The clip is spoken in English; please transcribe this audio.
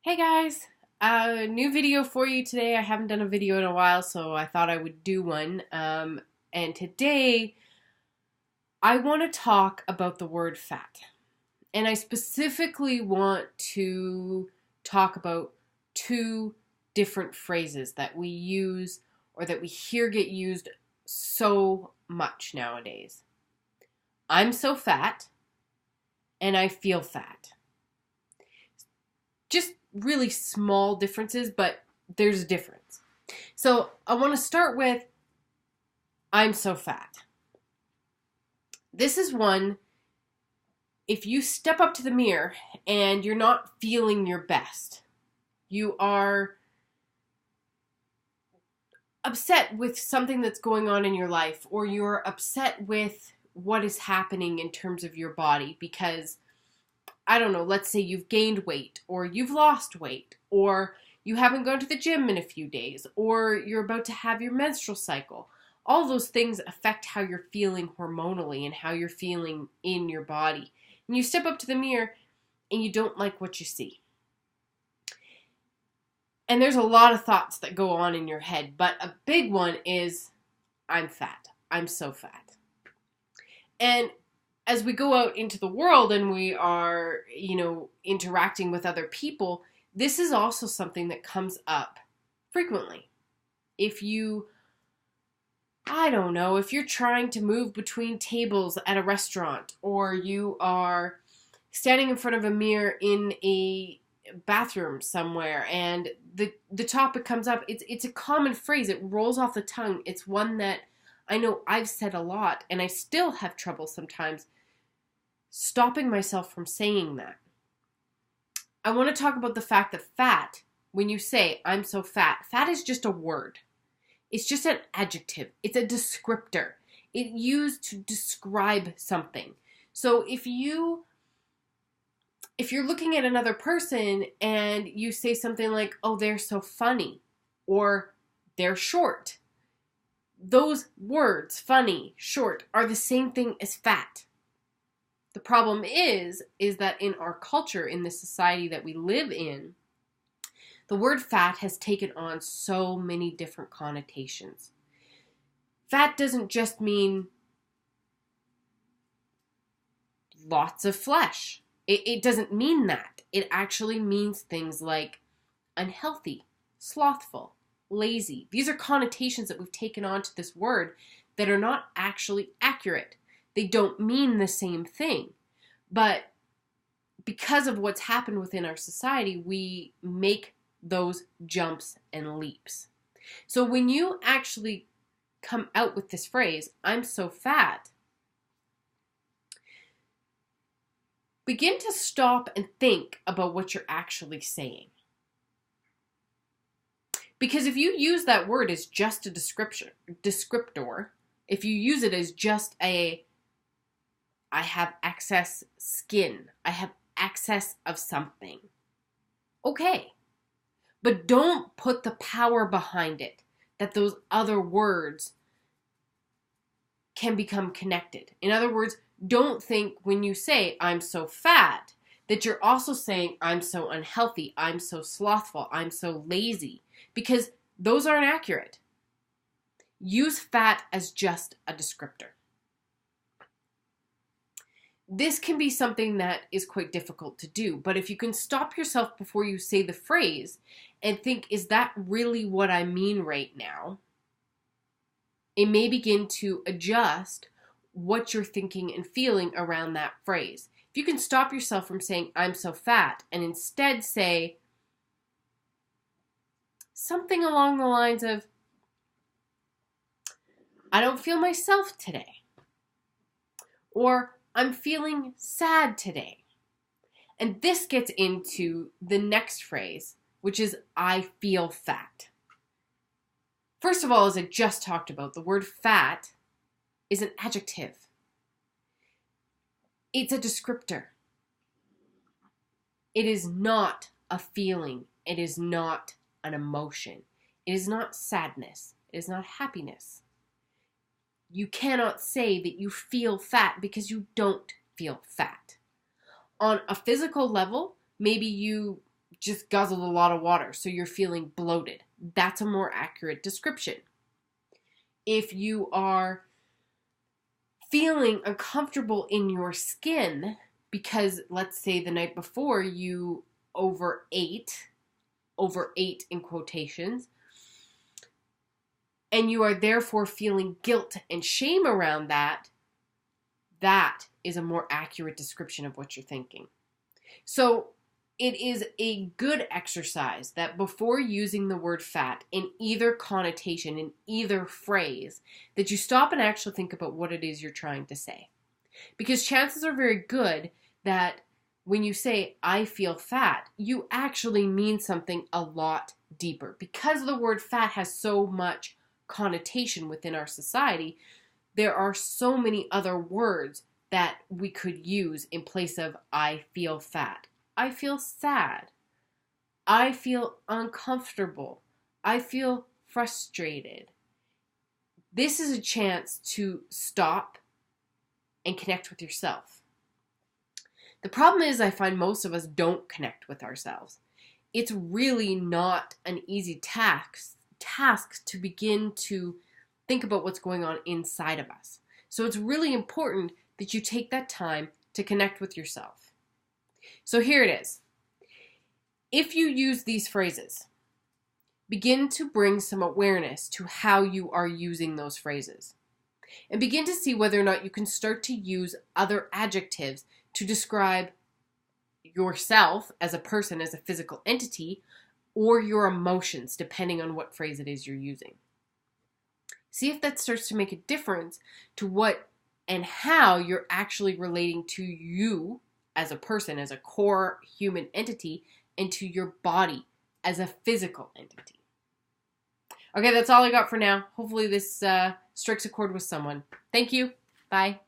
Hey guys, new video for you today. I haven't done a video in a while, so I thought I would do one. And today I want to talk about the word fat. And I specifically want to talk about two different phrases that we use or that we hear get used so much nowadays. I'm so fat and I feel fat. Just really small differences, but there's a difference. So I want to start with I'm so fat. This is one, if you step up to the mirror and you're not feeling your best, you are upset with something that's going on in your life, or you're upset with what is happening in terms of your body because I don't know, let's say you've gained weight or you've lost weight or you haven't gone to the gym in a few days or you're about to have your menstrual cycle. All those things affect how you're feeling hormonally and how you're feeling in your body. And you step up to the mirror and you don't like what you see. And there's a lot of thoughts that go on in your head, but a big one is, I'm fat. I'm so fat. And as we go out into the world and we are, interacting with other people, this is also something that comes up frequently. If you, I don't know, if you're trying to move between tables at a restaurant, or you are standing in front of a mirror in a bathroom somewhere and the topic comes up, it's a common phrase. It rolls off the tongue. It's one that I know I've said a lot, and I still have trouble sometimes stopping myself from saying that. I want to talk about the fact that fat, when you say, I'm so fat, fat is just a word. It's just an adjective. It's a descriptor. It's used to describe something. So if you're looking at another person and you say something like, oh, they're so funny, or they're short, those words, funny, short, are the same thing as fat. The problem is that in our culture, in the society that we live in, the word fat has taken on so many different connotations. Fat doesn't just mean lots of flesh. It doesn't mean that. It actually means things like unhealthy, slothful, lazy. These are connotations that we've taken onto this word that are not actually accurate. They don't mean the same thing. But because of what's happened within our society, we make those jumps and leaps. So when you actually come out with this phrase, I'm so fat, begin to stop and think about what you're actually saying. Because if you use that word as just a descriptor, if you use it as just I have excess skin, I have excess of something, okay. But don't put the power behind it that those other words can become connected. In other words, don't think when you say, I'm so fat, that you're also saying, I'm so unhealthy, I'm so slothful, I'm so lazy, because those aren't accurate. Use fat as just a descriptor. This can be something that is quite difficult to do, but if you can stop yourself before you say the phrase and think, is that really what I mean right now? It may begin to adjust what you're thinking and feeling around that phrase. If you can stop yourself from saying, I'm so fat, and instead say something along the lines of, I don't feel myself today, or I'm feeling sad today. And this gets into the next phrase, which is I feel fat. First of all, as I just talked about, the word fat is an adjective. It's a descriptor. It is not a feeling. It is not an emotion. It is not sadness. It is not happiness. You cannot say that you feel fat because you don't feel fat. On a physical level, maybe you just guzzled a lot of water, so you're feeling bloated. That's a more accurate description. If you are feeling uncomfortable in your skin because, let's say, the night before you overate in quotations, and you are therefore feeling guilt and shame around that, that is a more accurate description of what you're thinking. So it is a good exercise that before using the word fat in either connotation, in either phrase, that you stop and actually think about what it is you're trying to say. Because chances are very good that when you say, I feel fat, you actually mean something a lot deeper. Because the word fat has so much connotation within our society, there are so many other words that we could use in place of I feel fat. I feel sad. I feel uncomfortable. I feel frustrated. This is a chance to stop and connect with yourself. The problem is I find most of us don't connect with ourselves. It's really not an easy task to begin to think about what's going on inside of us. So it's really important that you take that time to connect with yourself. So here it is. If you use these phrases, begin to bring some awareness to how you are using those phrases. And begin to see whether or not you can start to use other adjectives to describe yourself as a person, as a physical entity, or your emotions, depending on what phrase it is you're using. See if that starts to make a difference to what and how you're actually relating to you as a person, as a core human entity, and to your body as a physical entity. Okay, that's all I got for now. Hopefully this strikes a chord with someone. Thank you. Bye.